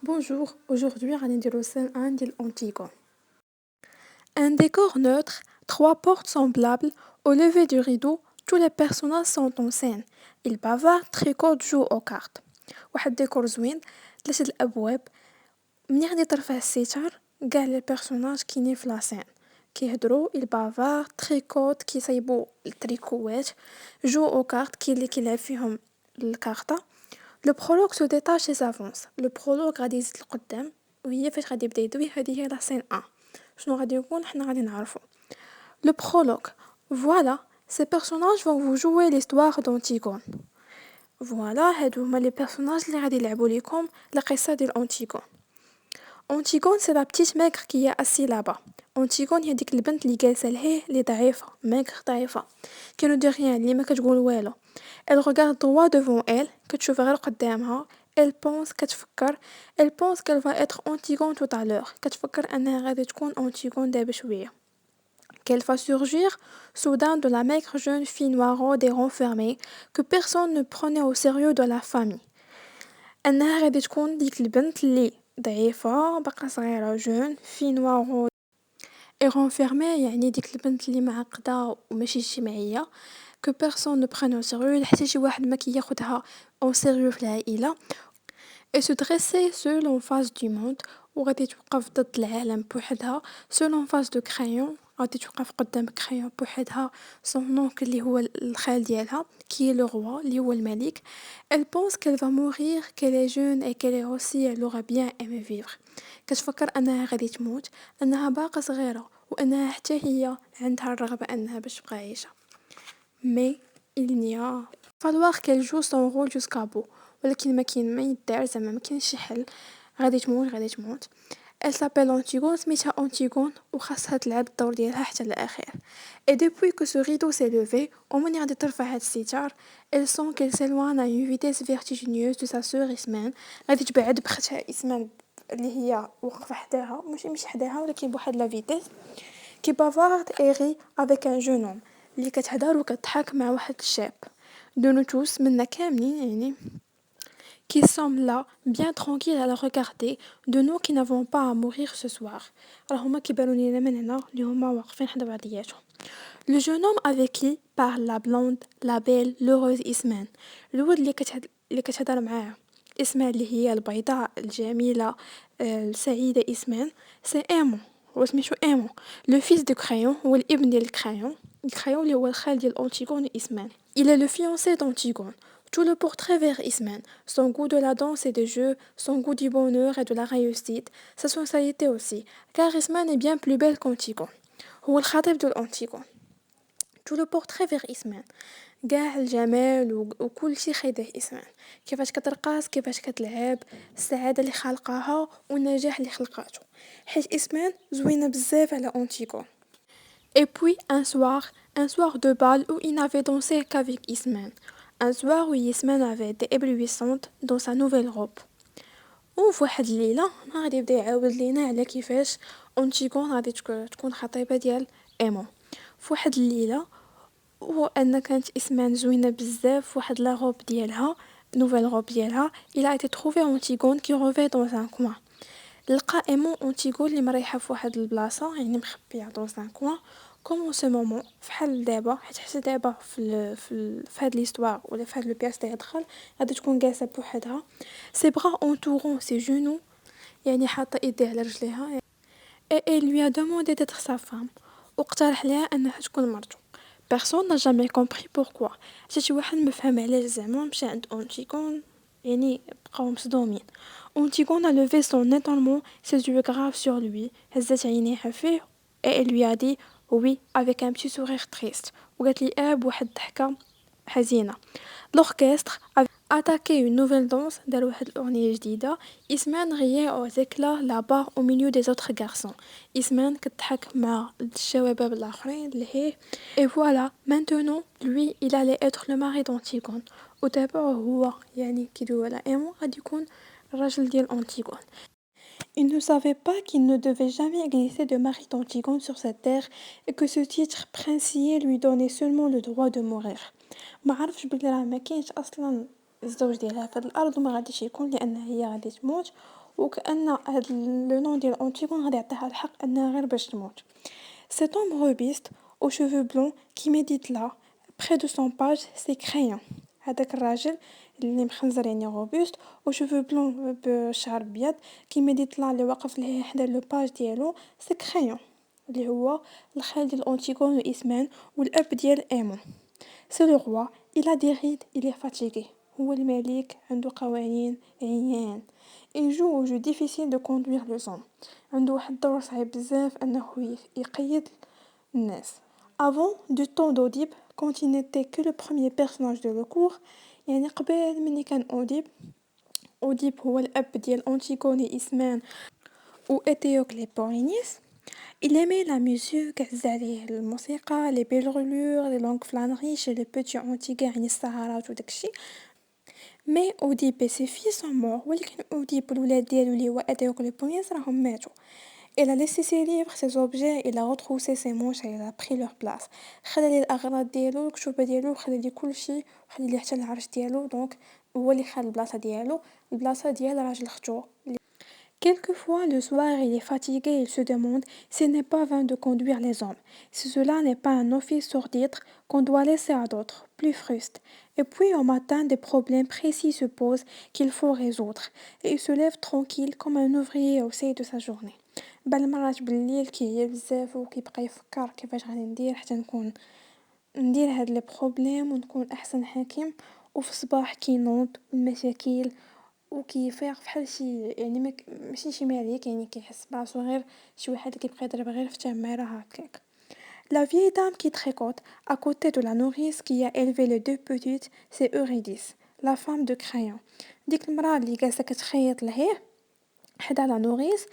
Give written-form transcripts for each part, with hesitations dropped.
Bonjour, aujourd'hui غادي نديرو scène 1 ديال Antigone. Un décor neutre, trois portes semblables, au lever du rideau, tous les personnages sont en scène. Ils bavardent, tricotent, jouent aux cartes. واحد ديكور زوين، 3 الأبواب، مني غادي ترفع الستار قاع لي بيرسوناج كاينين في لاسين كيهضروا ils bavardent تريكوت كيصايبوا التريكوات جو او كارت كاين اللي كيلعب فيهم الكارطه. لو برولوغ سو ديتاش et s'avance. لو برولوغ غادي يزيد لقدام وهي فاش غادي يبدا يدوي هذه هي لاسين 1 شنو غادي يكون حنا غادي نعرفو. Le prologue. Voilà, ces personnages vont vous jouer l'histoire d'Antigone. Voilà, هادو هما les personnages اللي غادي يلعبوا ليكم القصة ديال Antigone. Antigone c'est la petite maigre qui est assise là-bas. Antigone هي ديك البنت اللي جالسة لهيه اللي ضعيفة maigre ضعيفة qui ne dit rien اللي ما كتقول والو. Elle regarde droit devant elle كتشوف غير قدامها. Elle pense كتفكر. Elle pense qu'elle va être Antigone tout à l'heure كتفكر أنها غادي تكون Antigone دابا شوية. Qu'elle va surgir soudain de la maigre jeune fille noiraude et renfermée que personne ne prenait au sérieux de la famille. أنها غادي تكون ديك البنت اللي ضعيفة باقا صغيرة jeune fille noiraude et renfermée يعني ديك البنت اللي معقدة وماشي اجتماعية que personne ne prenne au sérieux حتى شي واحد ما كياخدها au sérieux في العائلة et se dresser seule en face du monde وغادي توقف ضد العالم بوحدها seule en face de crayon غادي توقف قدام كرايون بوحدها son oncle اللي هو الخال ديالها qui est le roi اللي هو الملك. Elle pense qu'elle va mourir qu'elle est jeune et qu'elle est aussi elle aurait bien aimé vivre. كتفكر انها غادي تموت انها باقا صغيرة وانها حتى هي عندها الرغبة انها باش تبقى عايشة. Mais il n'y a falloir qu'elle joue son rôle jusqu'à bout. ولكن ما كاين ما يدار زعما ما كاينش شي حل غادي تموت. Elle s'appelle Antigone سميتها Antigone وخاصها تلعب الدور ديالها حتى الاخير. Et depuis que ce rideau s'est levé ومن غادي ترفع هاد الستار elle sent qu'elle s'éloigne à une vitesse vertigineuse de sa sœur Ismène. غادي تبعد بختها إسمان اللي هي واقفة حداها مش حداها ولكن بواحد لا فيتيس qui bavarde et rit avec un jeune homme اللي كتهضر وكتضحك مع واحد الشاب. De nous tous منا كاملين يعني qui sommes là bien tranquilles à la regarder de nous qui n'avons pas à mourir ce soir. راهما كيبانو لينا من هنا اللي هما واقفين حدا بعضياتهم. Le jeune homme avec qui parle la blonde, la belle, l'heureuse Ismène. الولد اللي كتهضر معاه اسمها اللي هي البيضاء الجميلة السعيدة إسمين سي ايمون هو سميتو ايمون لو فيس دو كرايون هو الابن ديال الكرايون اللي هو الخال ديال أنتيغون وإسمان. Il est le fiancé d'Antigone. Tout le portrait vers Ismène, son goût de la danse et des jeux, son goût du bonheur et de la réussite, sa sensualité aussi, car Ismène est bien plus belle qu'Antigone. هو الخطيب ديال أنتيغون. Tout le portrait vers Ismène. قاع الجمال وكل شي خيداه إسمان كيفاش كترقص كيفاش كتلعب السعادة اللي خلقها والنجاح اللي خلقاته حيت إسمان زوينة بزاف على أنتيغون. Et puis un soir de bal où il n'avait dansé qu'avec Ismène. Un soir où Ismène avait été éblouissante dans sa nouvelle robe. وفي واحد الليلة غادي يبدا يعاود لينا على كيفاش أنتيغون غادي تكون خطيبة ديال إيمون. في واحد الليلة وأن كانت إسمان زوينة بزاف واحد لا روب ديالها نوفيل روب ديالها il a été trouvé Antigone qui revêt dans un coin. لقى إيمون أنتيغون اللي مريحة في واحد البلاصة يعني مخبية dans un coin comme en ce moment فحال دابا حتى دابا في هاد ليستوار ولا في هاد لو بياس تاع دخل غادي تكون جالسة بوحدها ses bras entourant ses genoux يعني حاطة ايديه على رجليها et elle lui a demandé d'être sa femme واقترح لها انها تكون مرته. Personne n'a jamais compris pourquoi. حتى شي واحد ما فهم علاش زعما مشى عند أنتيغون يعني بقاو مصدومين. أنتيغون a levé son étonnement ses yeux graves sur lui هزت عينيها فيه et elle lui a dit oui avec un petit sourire triste وقالت لي بواحد الضحكة حزينة. L'orchestre avait attaqué une nouvelle danse دار واحد الأغنية جديدة. Ismène riait aux éclats là-bas au milieu des autres garçons. Ismène كتضحك مع الشباب الآخرين اللي هي et voilà maintenant lui il allait être le mari d'Antigone ودابا هو يعني كيدوي على إيمون غادي يكون الراجل ديال أنتيغون. Il ne savait pas qu'il ne devait jamais exister de mari d'Antigone sur cette terre et que ce titre princier lui donnait seulement le droit de mourir. ما عرفش بلي راه ما كاينش اصلا الزوج ديالها في الارض وما غاديش يكون لان هي غادي تموت وكأن هاد لو نون ديال أنتيغون غادي يعطيها الحق أنها غير باش تموت. Cet homme robuste aux cheveux blonds qui médite là près de son page ses crayons. هذاك الراجل اللي مخنزر يعني روبوست او شوفو بلون بشعر ابيض كي ميديت لا اللي واقف ليه حدا لو باج ديالو سي كريون اللي هو الخال ديال أنتيغون وإسمان والاب ديال ايمون. سي لو روا il a des rides il est fatigué. هو الملك عنده قوانين عيان. il joue au jeu difficile de conduire le son. عنده واحد الدور صعيب بزاف انه يقيد الناس. Avant du temps d'Oedipe, quand il n'était que le premier personnage de la cour, يعني قبل مني كان أوديب هو الأب ديال أنتيغوني إسمان و إتيوكلي بورينيس. Il aimait la musique, عز عليه الموسيقى, les belles reliures, les longues flâneries chez les petits Antiguais يعني السهرات وداكشي. Mais Oedipe et ses filles sont morts. ولكن أوديب والولاد ديالو اللي هو إتيوكلي بورينيس راهم ماتوا. Il a laissé ses livres, ses objets, il a retroussé ses manches et il a pris leur place. خلى لي الأغراض ديالو الكتب ديالو خلى لي كلشي وخلى لي حتى العرش ديالو دونك هو اللي خد البلاصة ديالو البلاصة ديال راجل ختو. Quelquefois, le soir, il est fatigué et il se demande s'il n'est pas vain de conduire les hommes, si cela n'est pas un office sordide qu'on doit laisser à d'autres, plus frustes. Et puis, au matin, des problèmes précis se posent qu'il faut résoudre, et il se lève tranquille comme un ouvrier au seuil de sa journée. بالمرات بالليل كيعيا بزاف وكيبقى يفكر كيفاش غادي ندير حتى ندير هاد لي بروبليم ونكون احسن حاكم. وفي الصباح كينوض المشاكل وكيفيق فحال شي يعني ماشي شي مالك يعني كيحس براسو غير شي واحد اللي كيبقى يضرب غير في تماره هكاك. La vieille dame qui tricote à côté de la nourrice qui a élevé les deux petites, c'est Eurydice, la femme de Crayon. ديك المراه اللي جالسه كتخيط لهيه حدا لا نوريس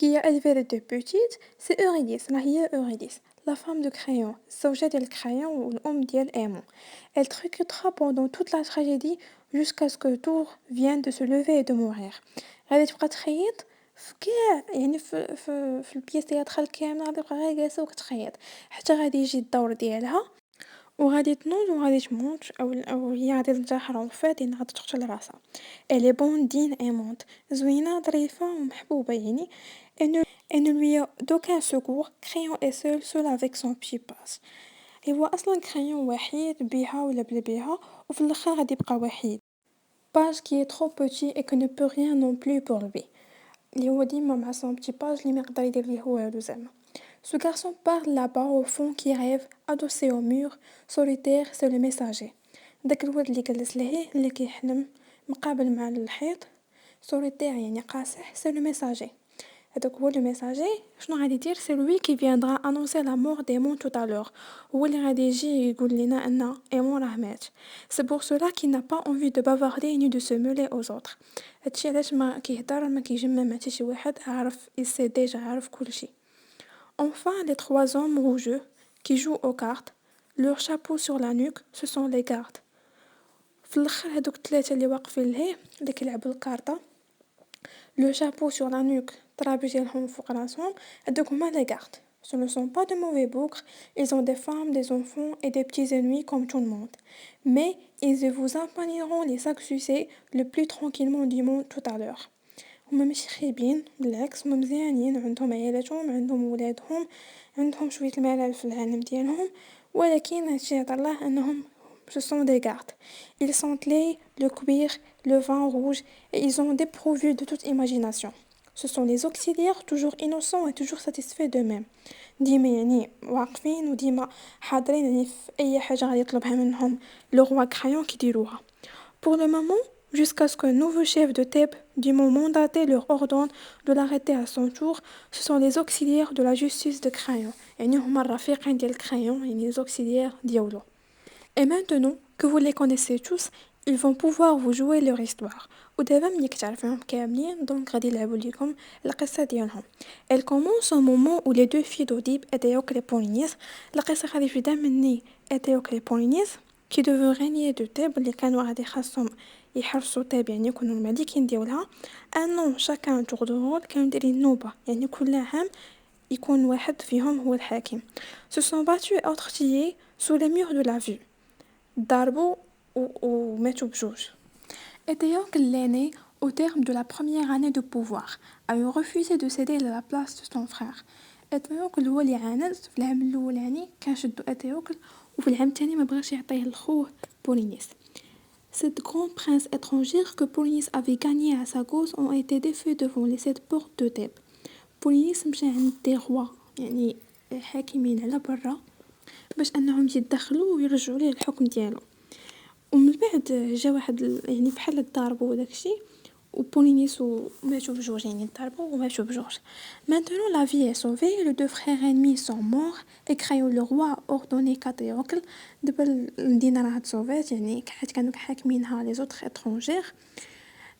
qui a élevé les deux petites, c'est Eurydice, là هي Eurydice, la femme de Crayon, الزوجة ديال Crayon والأم ديال Aimon. Elle tricottera pendant toute la tragédie jusqu'à ce que Tour vienne de se lever et de mourir. غادي تبقى تخيط في كاع يعني في البيس تياترال كامله غادي تبقى غير جالسه وكتخيط حتى غادي يجي الدور ديالها وغادي تنوض وغادي تموت او هي غادي تنتحر وفات يعني غادي تقتل راسها. Elle est bondine aimante, زوينة ظريفة ومحبوبة يعني. Elle ne lui a d'aucun secours, Crayon est seul avec son petit passe. هو أصلا كرايون وحيد بيها ولا بلا بيها وفي الآخر غادي يبقى وحيد. Page qui est trop petit et qui ne peut rien non plus pour lui. اللي هو ديما مع son petit page اللي ما يقدر يدير ليه والو زعما. Ce garçon parle là-bas au fond qui rêve, adossé au mur, solitaire, c'est le messager. داك الولد اللي جالس لهيه اللي كيحلم مقابل مع الحيط solitaire يعني قاصح c'est le messager. هذاك هو le messager شنو غادي يدير c'est lui qui viendra annoncer la mort d'Aimon tout à l'heure. هو اللي غادي يجي يقول لنا ان Aimon راه مات. C'est pour cela qu'il n'a pas envie de bavarder ni de se mêler aux autres. هادشي علاش ما كيهضر ما كيجمع مع حتى شي واحد عارف il sait déjà عارف كلشي. Enfin, les trois hommes rougeux qui jouent aux cartes, leur chapeau sur la nuque, ce sont les gardes. في الاخر هادوك الثلاثه اللي واقفين لهيه اللي كيلعبوا الكارطه le chapeau sur la nuque طرابيش ديالهم فوق راسهم هادوك هما les gardes. Ce ne sont pas de mauvais bougres, ils ont des femmes, des enfants et des petits ennemis comme tout le monde. Mais ils vous épargneront les sacs sucés le plus tranquillement du monde tout à l'heure. هما ماشي خايبين بالعكس هما مزيانين عندهم عائلاتهم عندهم ولادهم عندهم شويه الملل في العالم ديالهم ولكن هادشي يعطي الله انهم ce sont des gardes. Ils sentent l'ail, le cuir, le vin rouge et ils ont dépourvu de toute imagination. Ce sont les auxiliaires toujours innocents et toujours satisfaits d'eux-mêmes. ديما يعني واقفين وديما حاضرين يعني في اي حاجه غادي يطلبها منهم لو روا كرايون كيديروها. Pour le moment, jusqu'à ce qu'un nouveau chef de Thèbes, dûment mandaté, leur ordonne de l'arrêter à son tour, ce sont les auxiliaires de la justice de Crayon. يعني هما الرفيقين ديال Crayon, يعني les auxiliaires ديالو. Et maintenant que vous les connaissez tous, ils vont pouvoir vous jouer leur histoire. ودابا ملي كتعرفوهم كاملين دونك غادي يلعبوا ليكم القصه ديالهم. Elle commence au moment où les deux filles d'Oedipe, Étéocle et Polynice, القصه غادي تبدا مني Étéocle et Polynice qui devaient régner de Thèbes اللي كانوا غادي خاصهم يحرسوا Thèbes يعني يكونوا الملكين ديالها. un an chacun tour de rôle كانوا دايرين نوبه يعني كل عام يكون واحد فيهم هو الحاكم. Se sont battus et tortillés sous les murs de la vue. ضربوا وماتوا بجوج. Étéocle l'aîné au terme de la première année de pouvoir, a refusé de céder la place de son frère. أتيوكل هو اللي عاند في العام الأولاني كان شدو أتيوكل وفي العام الثاني ما بغاش يعطيه لخوه بولينيس. Cette grande prince étrangère que Polynice avait gagnée à sa cause ont été défaits devant les 7 portes de Thèbes. بولينيس مشى عند دي روا يعني حاكمين على برا باش انهم يتدخلوا ويرجعوا ليه الحكم ديالو. ومن بعد جا واحد يعني بحال ضاربوا وداكشي وبولينيس وماتوا بجوج يعني ضربوا وماتوا بجوج. Maintenant la vie est sauvée, les deux frères ennemis sont morts et Crayon le roi ordonné qu'Étéocle دابا المدينة راها تصوفات يعني حيت كانوا حاكمينها لي زوطخ étrangers.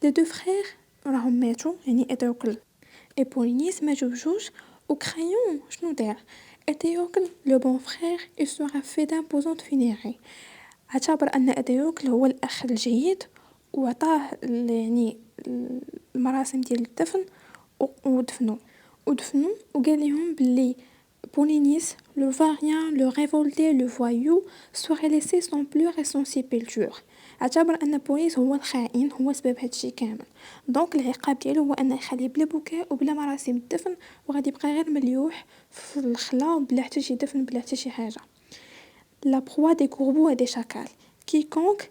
Les deux frères راهم ماتوا يعني إيتيوكل et Polynice ماتوا بجوج وكرايون شنو دار إيتيوكل لو بون فرير il sera fait d'imposantes funérailles. اعتبر ان إيتيوكل هو الاخ الجيد وعطاه يعني المراسم ديال الدفن ودفنوا وقال لهم بلي بولينيس le vaurien, le révolté, le voyou serait laissé sans pleurs et sans sépulture. اعتبر ان بولينيس هو الخائن هو سبب هادشي كامل. دونك العقاب ديالو هو انه يخليه بلا بكاء وبلا مراسم الدفن وغادي يبقى غير مليوح في الخلا بلا حتى شي دفن بلا حتى شي حاجه. La proie des corbeaux et des chacals. Quiconque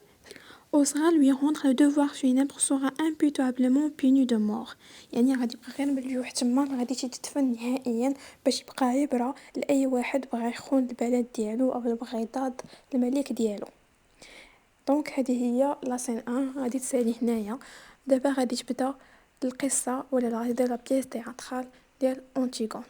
osera lui rendre le devoir funèbre sera imputablement puni de mort. يعني غادي يبقى غير مليوح تما ما غاديش يتدفن نهائيا باش يبقى عبرة لأي واحد بغى يخون البلد ديالو أو بغى يضاد الملك ديالو. دونك هذه هي لا سين 1 غادي تسالي هنايا. دابا غادي تبدا القصة ولا لا بيس تياترال ديال أنتيغون.